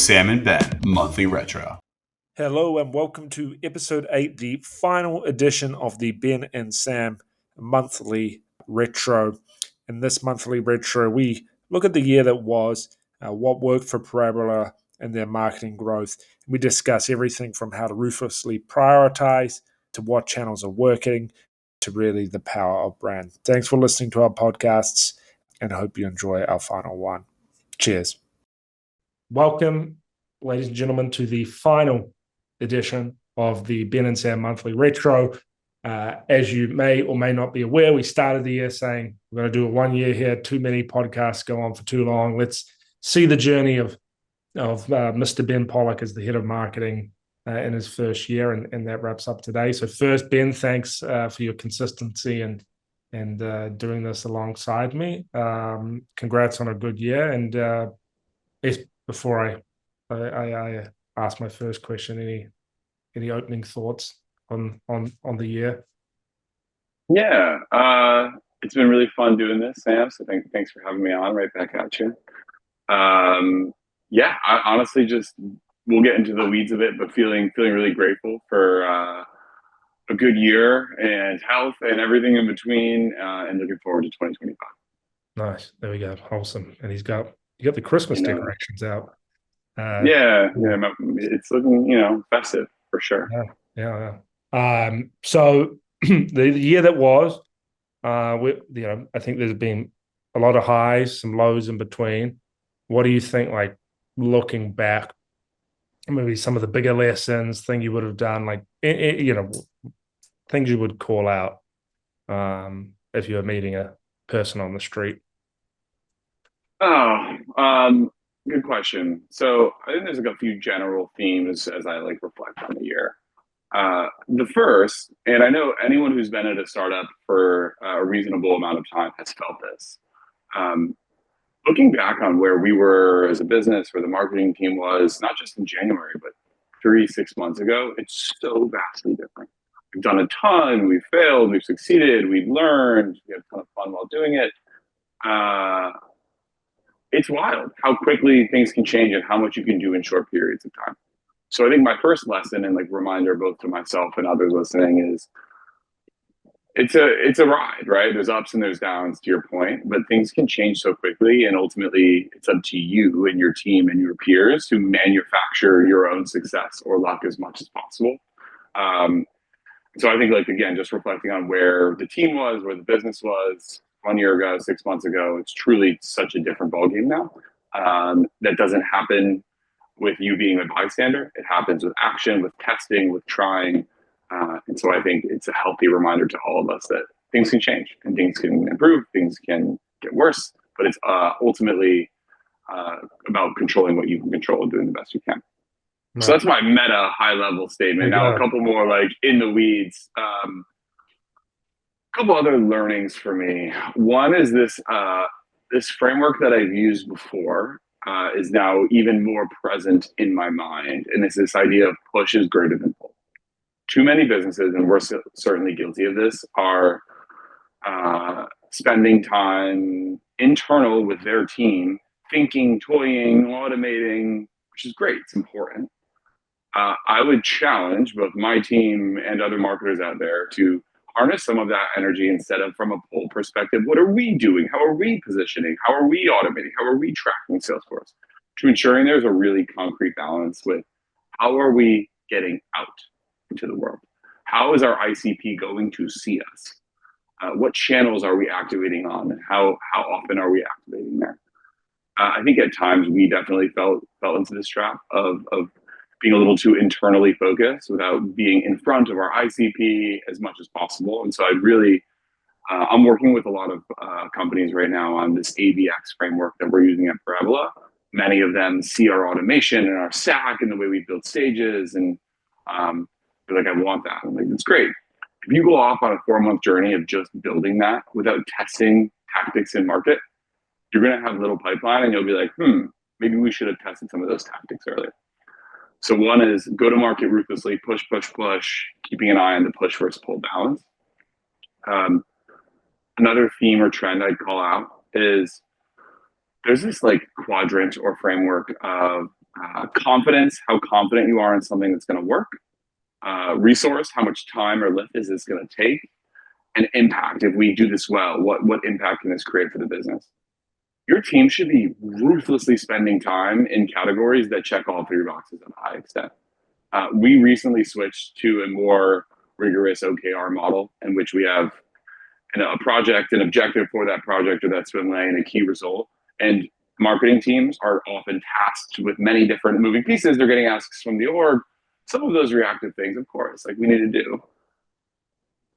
Sam and Ben Monthly Retro. Hello and welcome to episode 8, the final edition of the Ben and Sam Monthly Retro. In this monthly retro, we look at the year that was, what worked for Parabola and their marketing growth. We discuss everything from how to ruthlessly prioritize to what channels are working to really the power of brand. Thanks for listening to our podcasts and I hope you enjoy our final one. Cheers. Welcome, ladies and gentlemen, to the final edition of the Ben and Sam Monthly Retro. As you may or may not be aware, we started the year saying we're going to do a 1 year here. Too many podcasts go on for too long. Let's see the journey of Mr. Ben Pollock as the head of marketing in his first year, and that wraps up today. So first, Ben, thanks for your consistency and doing this alongside me. Congrats on a good year. And before I ask my first question, any opening thoughts on the year? Yeah, it's been really fun doing this, Sam. So thanks for having me on. Right back at you. Yeah, I honestly we'll get into the weeds of it, but feeling really grateful for a good year and health and everything in between, and looking forward to 2025. Nice. There we go. Wholesome. And you got the Christmas decorations out. Yeah, it's looking, festive for sure. Yeah. So the year that was, I think there's been a lot of highs, some lows in between. What do you think, like looking back, maybe some of the bigger lessons, thing you would have done, like, things you would call out if you were meeting a person on the street? Good question. So I think there's like a few general themes as I reflect on the year. The first, and I know anyone who's been at a startup for a reasonable amount of time has felt this. Looking back on where we were as a business, where the marketing team was, not just in January, but 6 months ago, it's so vastly different. We've done a ton, we've failed, we've succeeded, we've learned, we had a ton of fun while doing it. It's wild how quickly things can change and how much you can do in short periods of time. So I think my first lesson and reminder both to myself and others listening is it's a ride, right? There's ups and there's downs, to your point, but things can change so quickly, and ultimately it's up to you and your team and your peers to manufacture your own success or luck as much as possible. So I think again, just reflecting on where the team was, where the business was 1 year ago, 6 months ago, it's truly such a different ballgame now. That doesn't happen with you being a bystander. It happens with action, with testing, with trying. And so I think it's a healthy reminder to all of us that things can change and things can improve, things can get worse, but it's ultimately about controlling what you can control and doing the best you can. Right. So that's my meta high-level statement. Now a couple more in the weeds. Couple other learnings for me. One is this framework that I've used before is now even more present in my mind, and it's this idea of push is greater than pull. Too many businesses, and we're certainly guilty of this, are spending time internal with their team, thinking, toying, automating, which is great. It's important. I would challenge both my team and other marketers out there to harness some of that energy instead of from a pull perspective. What are we doing? How are we positioning? How are we automating? How are we tracking Salesforce? To ensuring there's a really concrete balance with how are we getting out into the world? How is our ICP going to see us? What channels are we activating on? And how often are we activating there? I think at times we definitely fell into this trap of being a little too internally focused without being in front of our ICP as much as possible. And so I'm working with a lot of companies right now on this ABX framework that we're using at Parabola. Many of them see our automation and our SAC and the way we build stages, and they're like, I want that. I'm like, that's great. If you go off on a 4-month journey of just building that without testing tactics in market, you're going to have little pipeline and you'll be like, maybe we should have tested some of those tactics earlier. So one is go to market ruthlessly, push, keeping an eye on the push versus pull balance. Another theme or trend I'd call out is there's this quadrant or framework of confidence, how confident you are in something that's going to work, resource, how much time or lift is this going to take, and impact. If we do this well, what impact can this create for the business? Your team should be ruthlessly spending time in categories that check all three boxes at a high extent. We recently switched to a more rigorous OKR model in which we have a project, an objective for that project or that swim lane, a key result. And marketing teams are often tasked with many different moving pieces. They're getting asks from the org. Some of those reactive things, of course, like we need to do.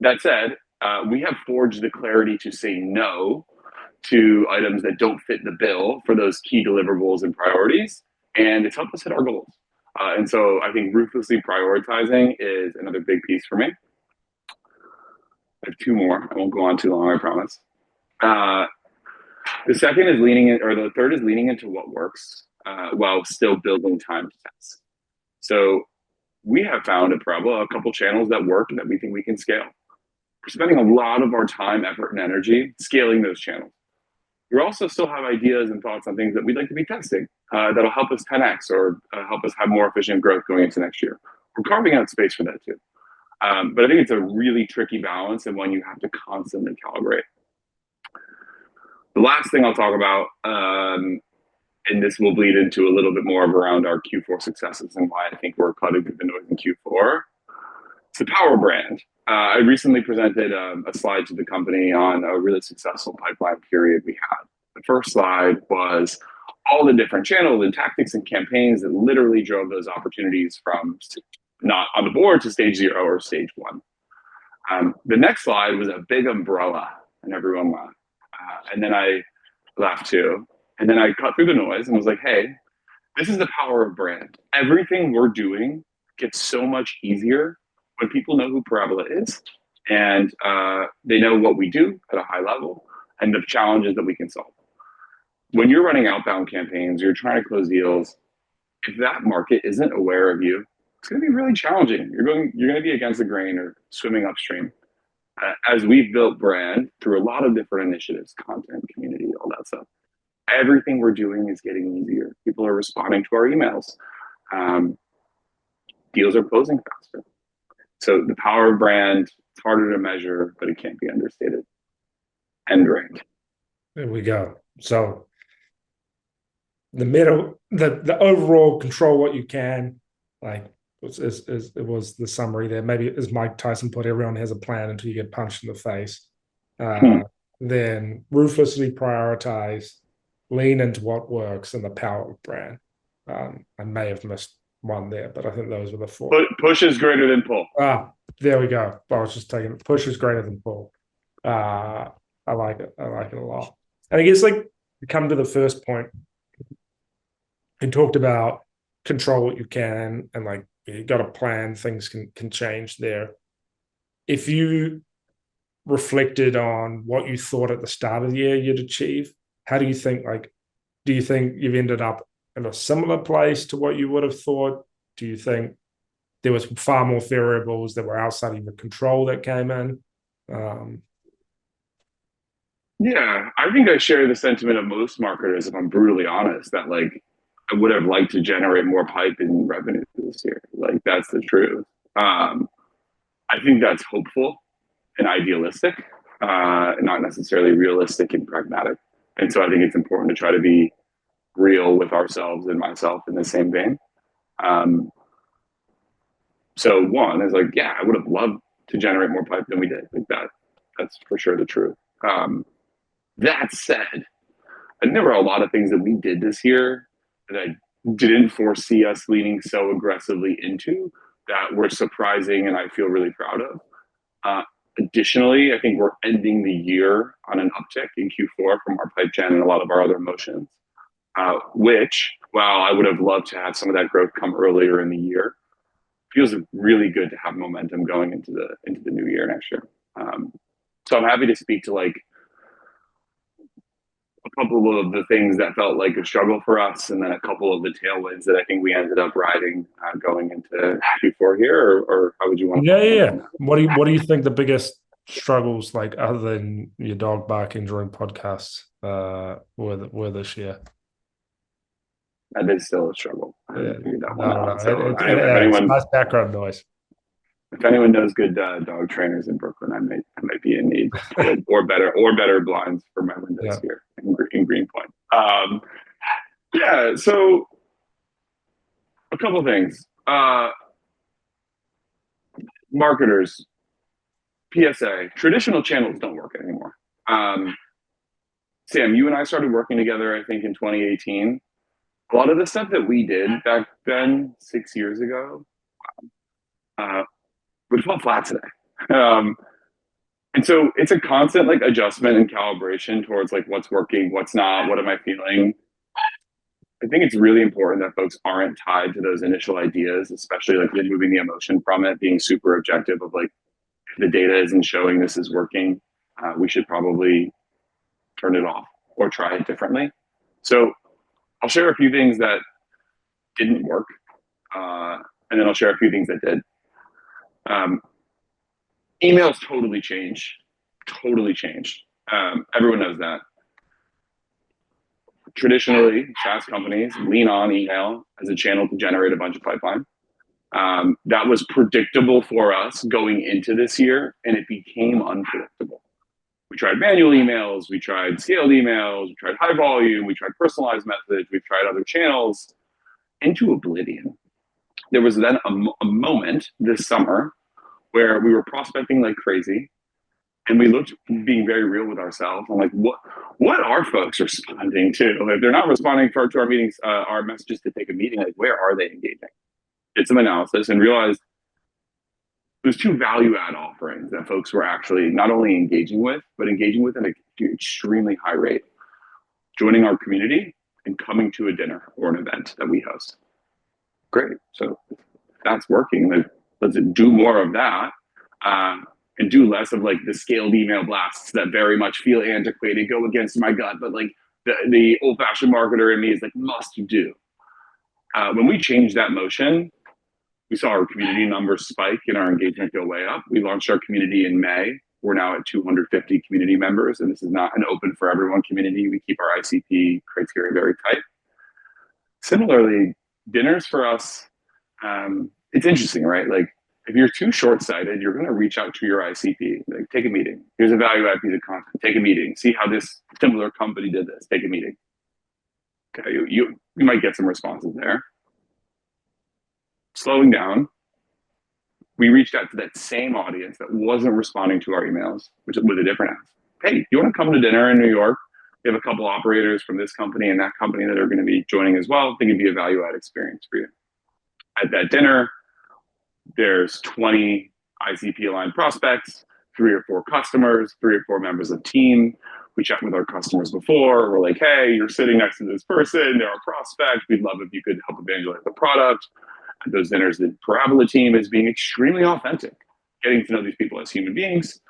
That said, we have forged the clarity to say no to items that don't fit the bill for those key deliverables and priorities, and it's helped us hit our goals. And so I think ruthlessly prioritizing is another big piece for me. I have two more. I won't go on too long, I promise. The second is the third is leaning into what works while still building time to test. So we have found a couple channels that work and that we think we can scale. We're spending a lot of our time, effort, and energy scaling those channels. We also still have ideas and thoughts on things that we'd like to be testing that'll help us 10x or help us have more efficient growth going into next year. We're carving out space for that too. But I think it's a really tricky balance and one you have to constantly calibrate. The last thing I'll talk about, and this will bleed into a little bit more of around our Q4 successes and why I think we're cutting through the noise in Q4. It's the power brand. I recently presented a slide to the company on a really successful pipeline period we had. The first slide was all the different channels and tactics and campaigns that literally drove those opportunities from not on the board to stage 0 or stage 1. The next slide was a big umbrella, and everyone laughed. And then I laughed too. And then I cut through the noise and was like, hey, this is the power of brand. Everything we're doing gets so much easier when people know who Parabola is and they know what we do at a high level and the challenges that we can solve. When you're running outbound campaigns, you're trying to close deals, if that market isn't aware of you, it's going to be really challenging. You're going to be against the grain or swimming upstream. As we've built brand through a lot of different initiatives, content, community, all that stuff, everything we're doing is getting easier. People are responding to our emails. Deals are closing faster. So the power of brand, it's harder to measure, but it can't be understated. End brand. There we go. So the overall control what you can, like it was the summary there. Maybe as Mike Tyson put, everyone has a plan until you get punched in the face. Then ruthlessly prioritize, lean into what works, and the power of brand. I may have missed one there, but I think those were the 4. Push is greater than pull. There we go. I was just taking push is greater than pull. I like it. I like it a lot. And I guess like to come to the first point, you talked about control what you can and like you got a plan, things can change there. If you reflected on what you thought at the start of the year you'd achieve, how do you think you've ended up in a similar place to what you would have thought? Do you think there was far more variables that were outside of your control that came in? Yeah, I think I share the sentiment of most marketers, if I'm brutally honest, that like I would have liked to generate more pipe and revenue this year. Like that's the truth. I think that's hopeful and idealistic, not necessarily realistic and pragmatic. And so I think it's important to try to be real with ourselves and myself in the same vein. So one is like, yeah, I would have loved to generate more pipe than we did. Like that's for sure the truth. That said, and there were a lot of things that we did this year that I didn't foresee us leaning so aggressively into that were surprising and I feel really proud of. Additionally, I think we're ending the year on an uptick in Q4 from our pipe gen and a lot of our other motions, which, while I would have loved to have some of that growth come earlier in the year, feels really good to have momentum going into the new year next year. So I'm happy to speak to like a couple of the things that felt like a struggle for us, and then a couple of the tailwinds that I think we ended up riding going into Q4 here. Or how would you want? Yeah. What do you think the biggest struggles, like other than your dog barking during podcasts, were this year? That is still a struggle. I haven't figured that one out. So It's nice background noise. If anyone knows good dog trainers in Brooklyn, I might be in need, or better blinds for my windows here in Greenpoint. So a couple things. Marketers, PSA, traditional channels don't work anymore. Sam, you and I started working together, I think, in 2018. A lot of the stuff that we did back then, 6 years ago, would fall flat today. And so it's a constant like adjustment and calibration towards like what's working, what's not, what am I feeling. I think it's really important that folks aren't tied to those initial ideas, especially like removing the emotion from it, being super objective of like, if the data isn't showing this is working, we should probably turn it off or try it differently. So I'll share a few things that didn't work, and then I'll share a few things that did. Emails totally changed. Everyone knows that. Traditionally, SaaS companies lean on email as a channel to generate a bunch of pipeline. That was predictable for us going into this year, and it became unpredictable. We tried manual emails, we tried scaled emails, we tried high volume, we tried personalized methods, we've tried other channels into oblivion. There was then a moment this summer where we were prospecting like crazy, and we looked, being very real with ourselves, and like, what are folks responding to? If they're not responding to our meetings, our messages to take a meeting, like where are they engaging? Did some analysis and realized there's two value add offerings that folks were actually not only engaging with, but engaging with at an extremely high rate. Joining our community and coming to a dinner or an event that we host. Great. So if that's working, like, let's do more of that, and do less of like the scaled email blasts that very much feel antiquated, go against my gut, but like the old-fashioned marketer in me is like must do. When we changed that motion, we saw our community numbers spike and our engagement go way up. We launched our community in May. We're now at 250 community members, and this is not an open for everyone community. We keep our ICP criteria very tight. Similarly, dinners for us, it's interesting, right? Like if you're too short-sighted, you're going to reach out to your ICP, like take a meeting. Here's a value-add piece of content. Take a meeting. See how this similar company did this. Take a meeting. Okay, you might get some responses there. Slowing down, we reached out to that same audience that wasn't responding to our emails, which with a different ask. Hey, you want to come to dinner in New York? We have a couple operators from this company and that company that are going to be joining as well. I think it'd be a value-add experience for you. At that dinner, there's 20 ICP-aligned prospects, 3 or 4 customers, 3 or 4 members of team. We chat with our customers before. We're like, hey, you're sitting next to this person. They're a prospect. We'd love if you could help evangelize the product. At those dinners, the Parabola team is being extremely authentic, getting to know these people as human beings.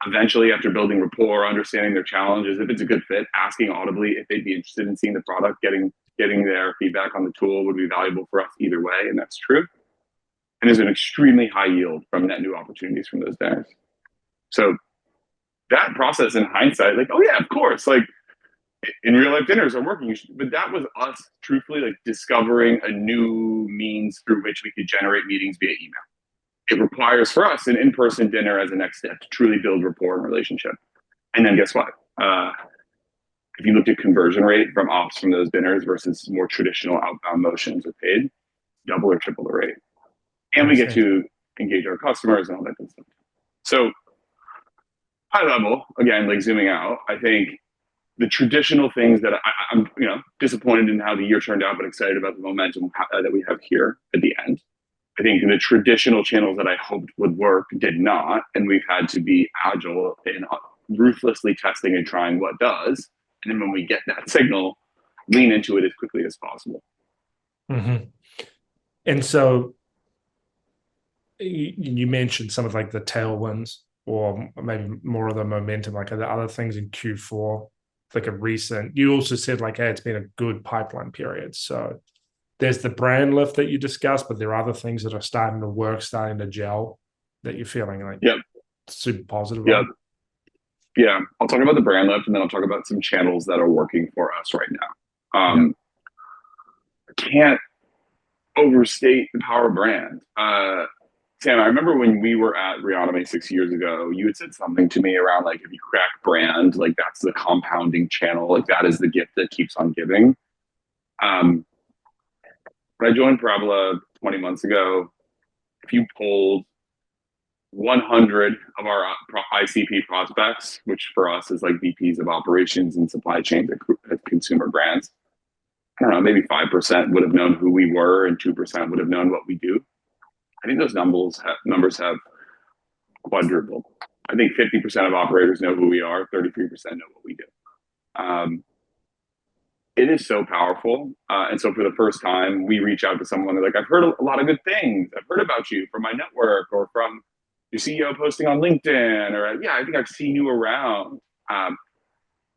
Eventually, after building rapport, understanding their challenges, if it's a good fit, asking audibly if they'd be interested in seeing the product, getting their feedback on the tool would be valuable for us either way, and that's true. And there's an extremely high yield from net new opportunities from those dinners. So that process in hindsight, like, oh yeah, of course, like in real life dinners are working, but that was us truthfully like discovering a new means through which we could generate meetings via email. It requires for us an in-person dinner as a next step to truly build rapport and relationship. And then guess what? If you looked at conversion rate from ops from those dinners versus more traditional outbound motions or paid, double or triple the rate. And we get to engage our customers and all that good stuff. So high level, again, like zooming out, I think the traditional things that I'm disappointed in how the year turned out, but excited about the momentum that we have here at the end. I think the traditional channels that I hoped would work did not, and we've had to be agile in ruthlessly testing and trying what does. And then when we get that signal, lean into it as quickly as possible. Mm-hmm. And so you mentioned some of like the tailwinds, or maybe more of the momentum, like are there other things in Q4, like a recent, you also said like, hey, it's been a good pipeline period. So there's the brand lift that you discussed, but there are other things that are starting to work, starting to gel that you're feeling like super positive on. Yeah, I'll talk about the brand lift, and then I'll talk about some channels that are working for us right now. can't overstate the power of brand. Sam, I remember when we were at Reautomate 6 years ago, you had said something to me around like, if you crack brand, like that's the compounding channel, like that is the gift that keeps on giving. When I joined Parabola 20 months ago, if you polled 100 of our ICP prospects, which for us is like VPs of operations and supply chain at consumer brands, I don't know, maybe 5% would have known who we were and 2% would have known what we do. I think those numbers have quadrupled. I think 50% of operators know who we are, 33% know what we do. It is so powerful. And so for the first time, we reach out to someone, they're like, I've heard a lot of good things. I've heard about you from my network or from your CEO posting on LinkedIn, or yeah, I think I've seen you around.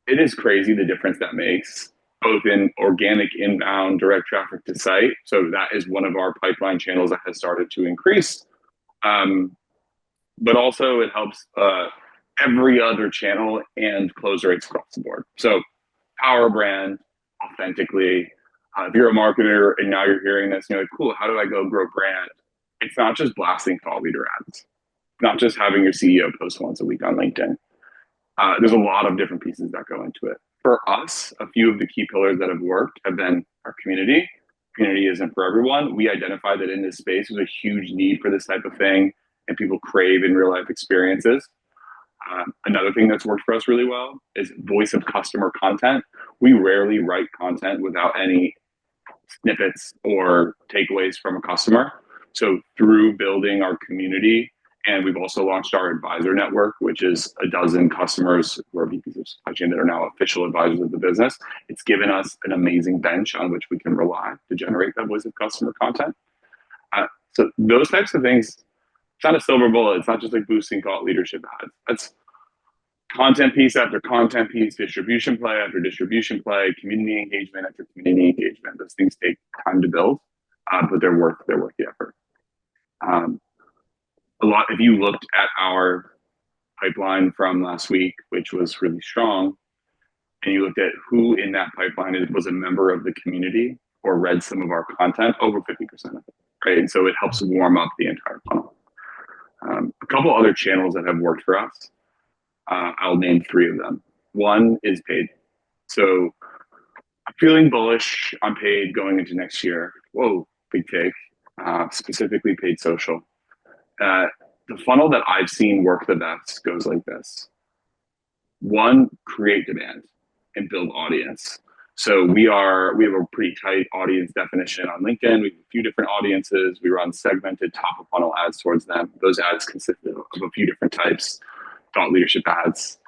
It is crazy the difference that makes, both in organic inbound direct traffic to site. So that is one of our pipeline channels that has started to increase. But also it helps every other channel and close rates across the board. So power brand authentically. If you're a marketer and now you're hearing this, and you're like, cool, how do I go grow brand? It's not just blasting thought leader ads. Not just having your CEO post once a week on LinkedIn. There's a lot of different pieces that go into it. For us, a few of the key pillars that have worked have been our community. Community isn't for everyone. We identified that in this space, there's a huge need for this type of thing, and people crave in real life experiences. Another thing that's worked for us really well is voice of customer content. We rarely write content without any snippets or takeaways from a customer. So through building our community, and we've also launched our advisor network, which is a dozen customers who are VPs of supply chain that are now official advisors of the business. It's given us an amazing bench on which we can rely to generate that voice of customer content. So those types of things, it's not a silver bullet. It's not just like boosting thought leadership ads. That's content piece after content piece, distribution play after distribution play, community engagement after community engagement. Those things take time to build, but they're worth the effort. If you looked at our pipeline from last week, which was really strong, and you looked at who in that pipeline was a member of the community or read some of our content, over 50% of it, right? And so it helps warm up the entire funnel. A couple other channels that have worked for us, I'll name 3 of them. One is paid. So I'm feeling bullish on paid going into next year. Whoa, big take. Specifically paid social. The funnel that I've seen work the best goes like this. 1, create demand and build audience. So we have a pretty tight audience definition on LinkedIn. We have a few different audiences. We run segmented top of funnel ads towards them. Those ads consist of a few different types: thought leadership ads,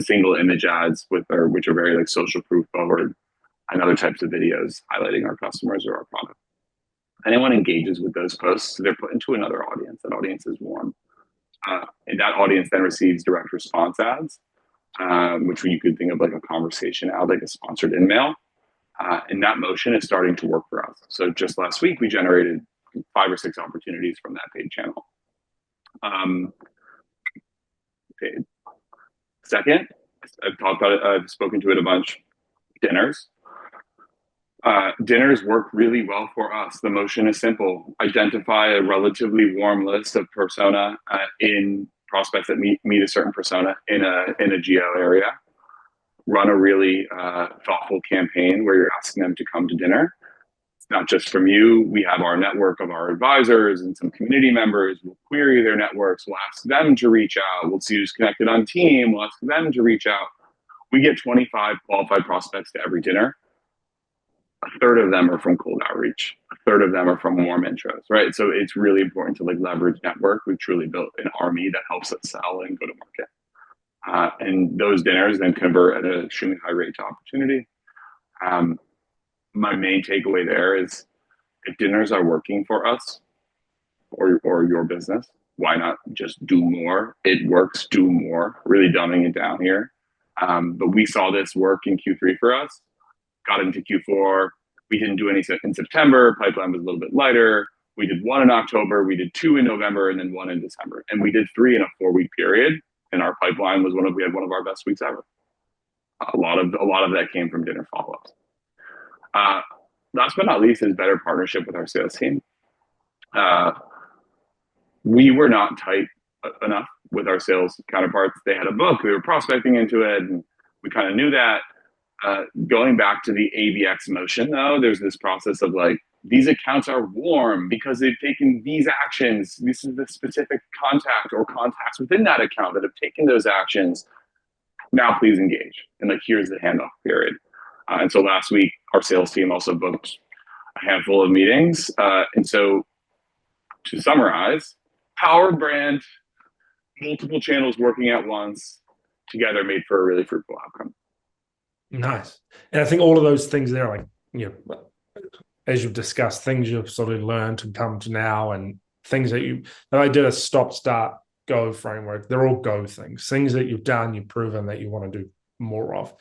single image ads which are very like social proof forward, and other types of videos highlighting our customers or our product. Anyone engages with those posts, they're put into another audience. That audience is warm. And that audience then receives direct response ads, which you could think of like a conversation ad, like a sponsored email. And that motion is starting to work for us. So just last week, we generated 5 or 6 opportunities from that paid channel. Paid. Second, I've talked about it, I've spoken to it a bunch, dinners. Dinners work really well for us. The motion is simple. Identify a relatively warm list of persona in prospects that meet a certain persona in a geo area. Run a really thoughtful campaign where you're asking them to come to dinner. It's not just from you. We have our network of our advisors and some community members. We'll query their networks. We'll ask them to reach out. We'll see who's connected on team. We'll ask them to reach out. We get 25 qualified prospects to every dinner. A third of them are from cold outreach. A third of them are from warm intros, right? So it's really important to like leverage network. We've truly built an army that helps us sell and go to market. And those dinners then convert at an extremely high rate to opportunity. My main takeaway there is if dinners are working for us or your business, why not just do more? It works, do more, really dumbing it down here. But we saw this work in Q3 for us. Got into Q4. We didn't do any in September. Pipeline was a little bit lighter. We did 1 in October. We did 2 in November, and then 1 in December. And we did 3 in a 4-week period. And our pipeline was we had one of our best weeks ever. A lot of that came from dinner follow-ups. last but not least is better partnership with our sales team. We were not tight enough with our sales counterparts. They had a book, we were prospecting into it, and we kind of knew that. Going back to the ABX motion, though, there's this process of like, these accounts are warm because they've taken these actions. This is the specific contact or contacts within that account that have taken those actions. Now please engage. And like, here's the handoff period. And so last week, our sales team also booked a handful of meetings. And so to summarize, power brand, multiple channels working at once together made for a really fruitful outcome. Nice. And I think all of those things there, like, as you've discussed, things you've sort of learned and come to now, and things that I did a stop, start, go framework. They're all go things that you've done, you've proven that you want to do more of.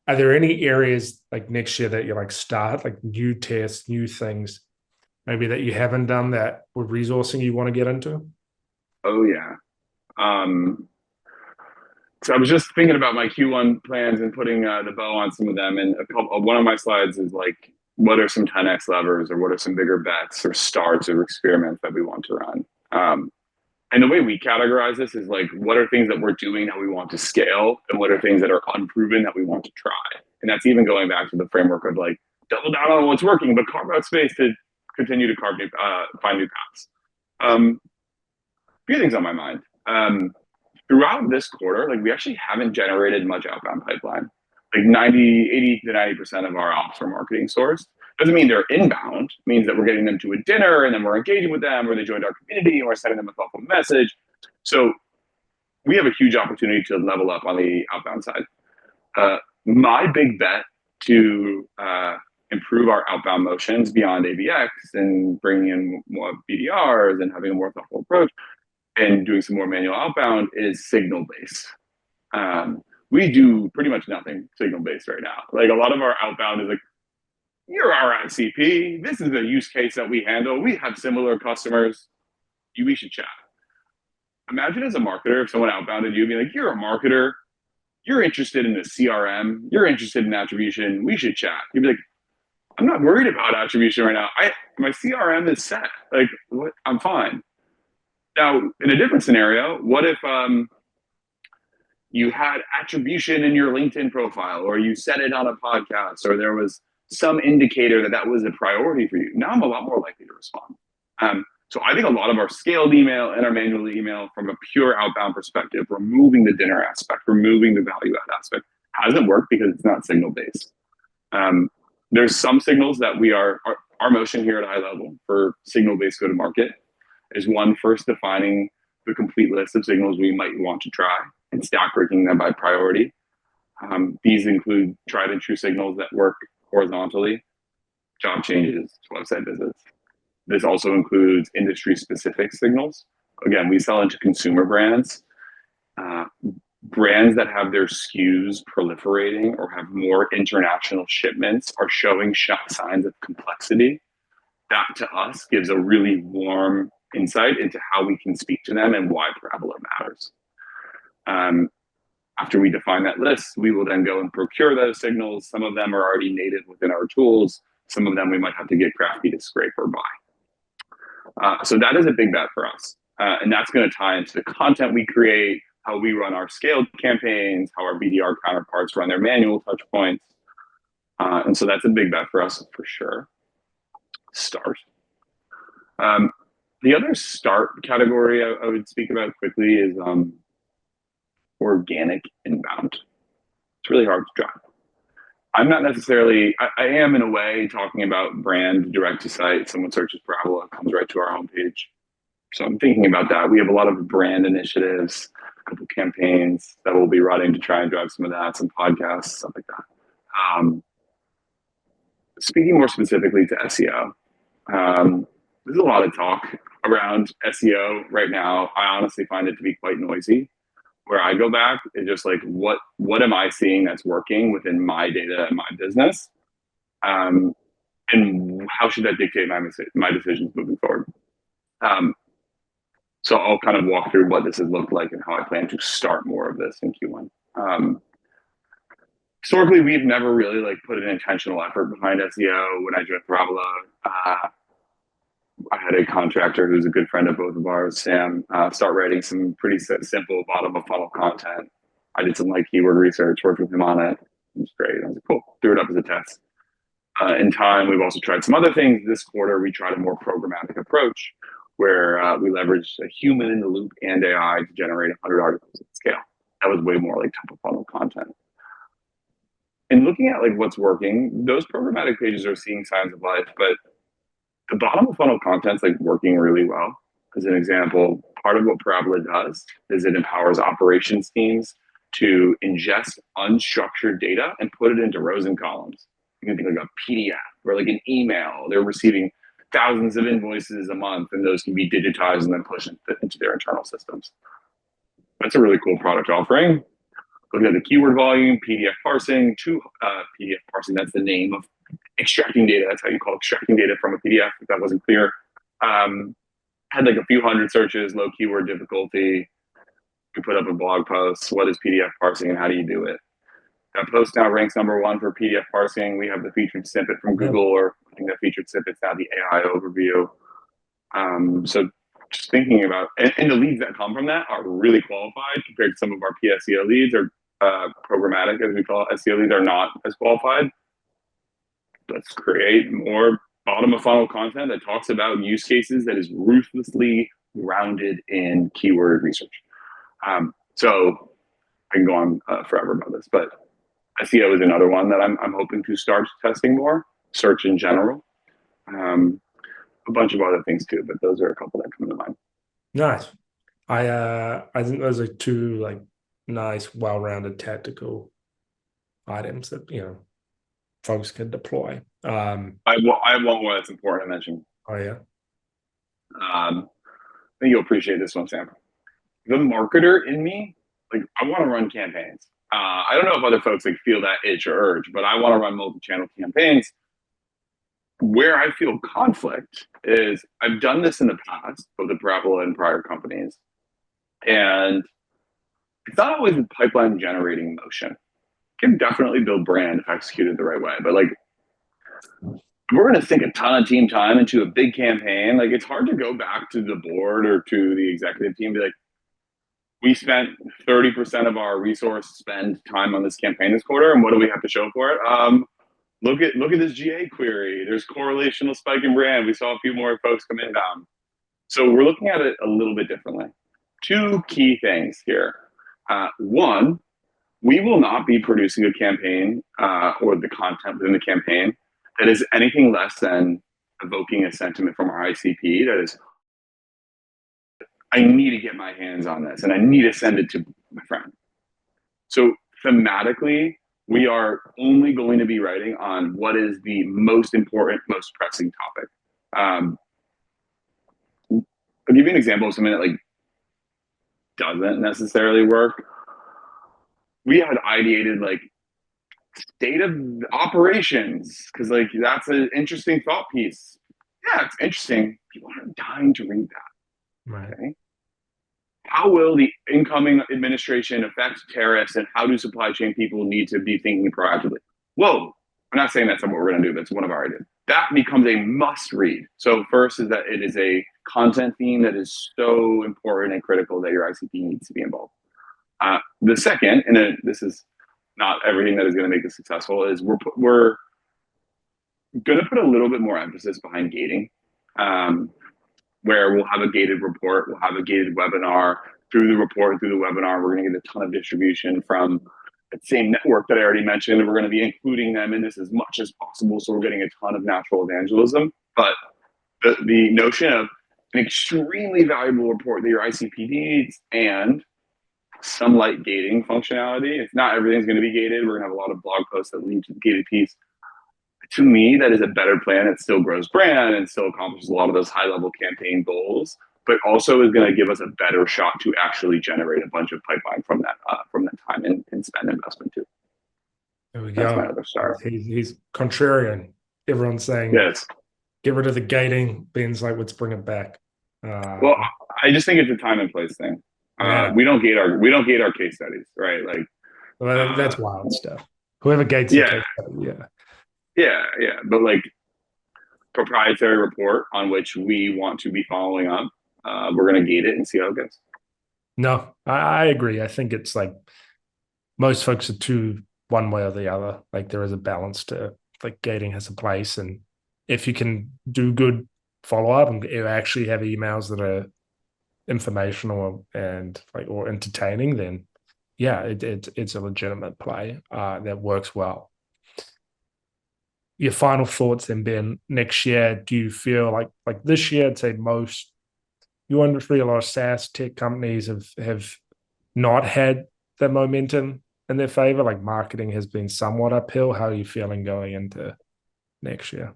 Are there any areas like next year that you like start, like new tests, new things, maybe that you haven't done that with resourcing you want to get into? Oh, yeah. So I was just thinking about my Q1 plans and putting the bow on some of them. And one of my slides is like, what are some 10x levers, or what are some bigger bets or starts or experiments that we want to run? And the way we categorize this is like, what are things that we're doing that we want to scale, and what are things that are unproven that we want to try? And that's even going back to the framework of like, double down on what's working, but carve out space to continue to find new paths. A few things on my mind. Throughout this quarter, like, we actually haven't generated much outbound pipeline. Like 80 to 90% of our ops are marketing sourced. Doesn't mean they're inbound. It means that we're getting them to a dinner, and then we're engaging with them, or they joined our community, and we're sending them a thoughtful message. So we have a huge opportunity to level up on the outbound side. My big bet to improve our outbound motions beyond ABX and bringing in more BDRs and having a more thoughtful approach and doing some more manual outbound is signal-based. We do pretty much nothing signal-based right now. Like, a lot of our outbound is like, you're our ICP. This is a use case that we handle. We have similar customers. We should chat. Imagine as a marketer, if someone outbounded you, be like, you're a marketer. You're interested in the CRM. You're interested in attribution. We should chat. You'd be like, I'm not worried about attribution right now. My CRM is set. Like, what? I'm fine. Now, in a different scenario, what if you had attribution in your LinkedIn profile, or you said it on a podcast, or there was some indicator that was a priority for you? Now I'm a lot more likely to respond. So I think a lot of our scaled email and our manual email, from a pure outbound perspective, removing the dinner aspect, removing the value add aspect, hasn't worked because it's not signal based. There's some signals that our motion here at High Level for signal based go to market is one, first defining the complete list of signals we might want to try and stack ranking them by priority. These include tried and true signals that work horizontally, job changes, website visits. This also includes industry specific signals. Again, we sell into consumer brands. Brands that have their SKUs proliferating or have more international shipments are showing signs of complexity. That to us gives a really warm insight into how we can speak to them and why Parabola matters. After we define that list, we will then go and procure those signals. Some of them are already native within our tools. Some of them we might have to get crafty to scrape or buy. So that is a big bet for us. And that's going to tie into the content we create, how we run our scaled campaigns, how our BDR counterparts run their manual touch points. And so that's a big bet for us for sure. Start. The other start category I would speak about quickly is organic inbound. It's really hard to drive. I'm not necessarily, I am in a way talking about brand direct to site. Someone searches Parabola, comes right to our homepage. So I'm thinking about that. We have a lot of brand initiatives, a couple campaigns that we'll be running to try and drive some of that, some podcasts, stuff like that. Speaking more specifically to SEO, there's a lot of talk around SEO right now. I honestly find it to be quite noisy. Where I go back is just like, what am I seeing that's working within my data and my business? And how should that dictate my decisions moving forward? So I'll kind of walk through what this has looked like and how I plan to start more of this in Q1. historically, we've never really like put an intentional effort behind SEO. When I joined Parabola, I had a contractor who's a good friend of both of ours, Sam, start writing some pretty simple bottom of funnel content. I did some like keyword research, worked with him on it. It was great. I was like, cool, threw it up as a test. In time, we've also tried some other things. This quarter, we tried a more programmatic approach where we leveraged a human in the loop and AI to generate 100 articles at scale. That was way more like top of funnel content. And looking at like what's working, those programmatic pages are seeing signs of life, but the bottom of funnel content's like working really well. As an example, part of what Parabola does is it empowers operations teams to ingest unstructured data and put it into rows and columns. You can think like a PDF or like an email. They're receiving thousands of invoices a month, and those can be digitized and then pushed into their internal systems. That's a really cool product offering. Looking at the keyword volume, PDF parsing, PDF parsing, that's the name of extracting data. That's how you call extracting data from a PDF, if that wasn't clear. Had like a few hundred searches, low keyword difficulty. You put up a blog post, what is PDF parsing and how do you do it? That post now ranks #1 for PDF parsing. We have the featured snippet from Google, or I think that featured snippet's now the AI overview. So just thinking about, and the leads that come from that are really qualified compared to some of our PSEO leads, or programmatic, as we call it. SEO leads are not as qualified. Let's create more bottom of funnel content that talks about use cases that is ruthlessly grounded in keyword research. So I can go on forever about this, but SEO is another one that I'm hoping to start testing more. Search in general, a bunch of other things too, but those are a couple that come to mind. Nice. I think those are two like nice, well-rounded tactical items that folks can deploy. I have one more that's important to mention. Oh yeah. I think you'll appreciate this one, Sam. The marketer in me, like I want to run campaigns. I don't know if other folks like feel that itch or urge, but I want to run multi-channel campaigns. Where I feel conflict is I've done this in the past, both at Parabola and prior companies, and it's not always a pipeline generating motion. Can definitely build brand if executed the right way, but like we're going to sink a ton of team time into a big campaign. Like it's hard to go back to the board or to the executive team and be like, we spent 30% of our resource spend time on this campaign this quarter, and what do we have to show for it? Look at this GA query. There's correlational spike in brand. We saw a few more folks come inbound. So we're looking at it a little bit differently. Two key things here. One, we will not be producing a campaign or the content within the campaign that is anything less than evoking a sentiment from our ICP that is, I need to get my hands on this and I need to send it to my friend. So thematically, we are only going to be writing on what is the most important, most pressing topic. I'll give you an example of something that like doesn't necessarily work. We had ideated like state of operations because like that's an interesting thought piece. Yeah, it's interesting. People are dying to read that. Right. Okay. How will the incoming administration affect tariffs, and how do supply chain people need to be thinking proactively? Whoa, I'm not saying that's what we're going to do. That's one of our ideas. That becomes a must read. So first is that it is a content theme that is so important and critical that your ICP needs to be involved. The second, and this is not everything that is going to make this successful, is we're going to put a little bit more emphasis behind gating. Where we'll have a gated report, we'll have a gated webinar. Through the report and through the webinar, we're going to get a ton of distribution from that same network that I already mentioned, and we're going to be including them in this as much as possible, so we're getting a ton of natural evangelism. But the notion of an extremely valuable report that your ICP needs and some light gating functionality, if not everything's going to be gated, we're going to have a lot of blog posts that lead to the gated piece. To me, that is a better plan. It still grows brand and still accomplishes a lot of those high-level campaign goals, but also is going to give us a better shot to actually generate a bunch of pipeline from that time and spend investment too. There we That's go. my other star. He's contrarian. Everyone's saying, yes, get rid of the gating. Ben's like, let's bring it back. Well, I just think it's a time and place thing. Yeah. We don't gate our case studies, right? Like, well, that's wild stuff. Whoever gates the Yeah, case study, yeah. yeah. But like proprietary report on which we want to be following up. We're going to gate it and see how it goes. No, I agree. I think it's like most folks are too one way or the other. Like there is a balance to like gating has a place, and if you can do good follow up and you actually have emails that are informational and like or entertaining, then yeah, it's a legitimate play that works well. Your final thoughts then, Ben, next year, do you feel like this year, I'd say most your industry, a lot of SaaS tech companies have not had the momentum in their favor. Like marketing has been somewhat uphill. How are you feeling going into next year?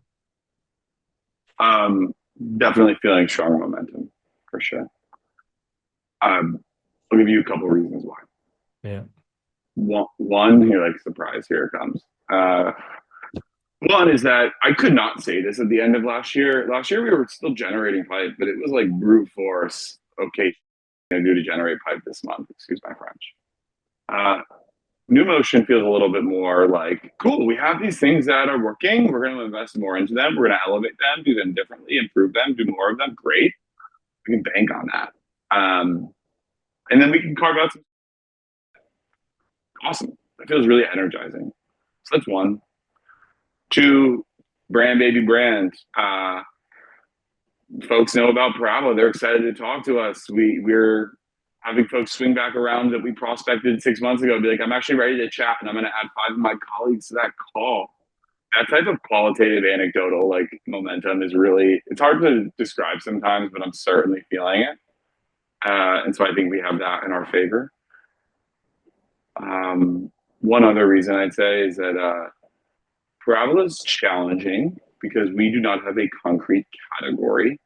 Definitely feeling strong momentum for sure. I'll give you a couple reasons why. Yeah. One, you're like, surprise, here it comes. One is that I could not say this at the end of last year. Last year we were still generating pipe, but it was like brute force. Okay, going to do to generate pipe this month. Excuse my French. New Motion feels a little bit more like, cool, we have these things that are working. We're going to invest more into them. We're going to elevate them, do them differently, improve them, do more of them. Great. We can bank on that. And then we can carve out some. Awesome. That feels really energizing. So that's one. Two, brand baby brand. Folks know about Parabola. They're excited to talk to us. We're having folks swing back around that we prospected 6 months ago, be like, I'm actually ready to chat and I'm going to add 5 of my colleagues to that call. That type of qualitative anecdotal like momentum is really, it's hard to describe sometimes, but I'm certainly feeling it. And so I think we have that in our favor. One other reason I'd say is that Parabola is challenging because we do not have a concrete category.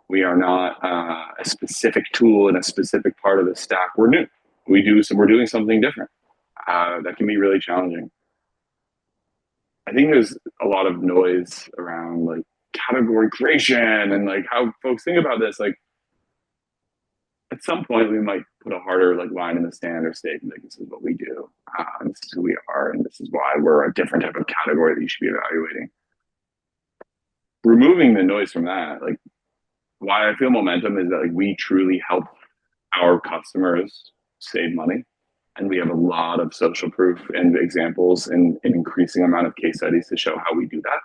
We are not a specific tool in a specific part of the stack. We're new. We're doing something different. That can be really challenging. I think there's a lot of noise around like category creation and like how folks think about this. Like at some point we might put a harder like line in the sand or stake and like this is what we do. And this is who we are and this is why we're a different type of category that you should be evaluating. Removing the noise from that, like why I feel momentum is that like we truly help our customers save money. And we have a lot of social proof and examples and an increasing amount of case studies to show how we do that.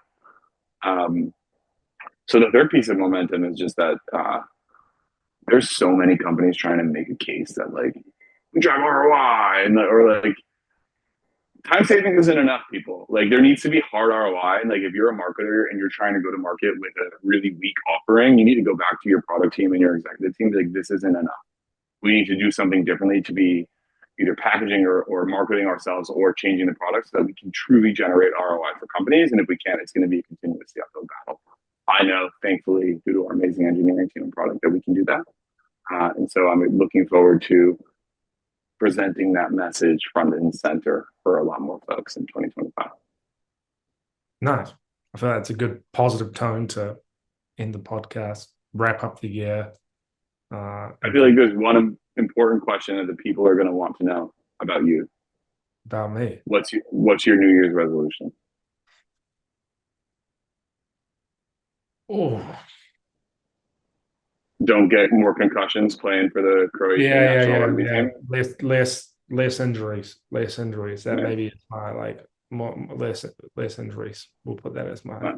So the third piece of momentum is just that there's so many companies trying to make a case that like we drive ROI and or like time saving isn't enough, people. Like there needs to be hard ROI. And like if you're a marketer and you're trying to go to market with a really weak offering, you need to go back to your product team and your executive team. Like this isn't enough. We need to do something differently to be either packaging or marketing ourselves or changing the product so that we can truly generate ROI for companies. And if we can't, it's going to be a continuously uphill battle. I know, thankfully, due to our amazing engineering team and product, that we can do that. And so I'm looking forward to presenting that message front and center for a lot more folks in 2025. Nice. I feel that's a good positive tone to end the podcast, wrap up the year. I feel like there's one important question that the people are going to want to know about you. About me. What's your New Year's resolution? Oh, don't get more concussions playing for the Croatian national rugby team. Less injuries. That maybe is my like more less injuries. We'll put that as my. Nice.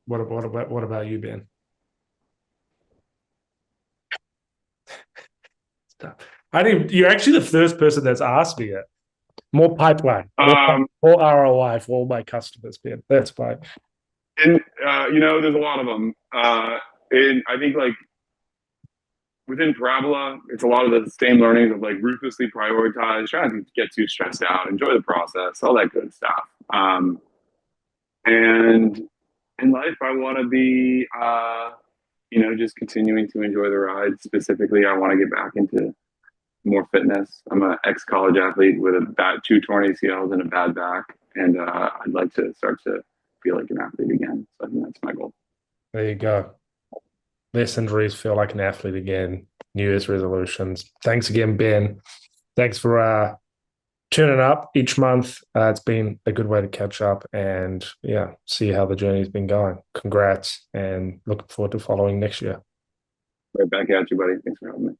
What about you, Ben? You're actually the first person that's asked me it. More pipeline, more ROI for all my customers, Ben. That's fine. And there's a lot of them. And I think like within Parabola, it's a lot of the same learnings of like ruthlessly prioritize, try not to get too stressed out, enjoy the process, all that good stuff. And in life, I want to be, just continuing to enjoy the ride. Specifically, I want to get back into more fitness. I'm an ex-college athlete with a bad 2 torn ACLs and a bad back, and I'd like to start to feel like an athlete again. So I think that's my goal. There you go. Less injuries, feel like an athlete again. New Year's resolutions. Thanks again, Ben. Thanks for tuning up each month. It's been a good way to catch up and see how the journey's been going. Congrats, and looking forward to following next year. Right back at you, buddy. Thanks for having me.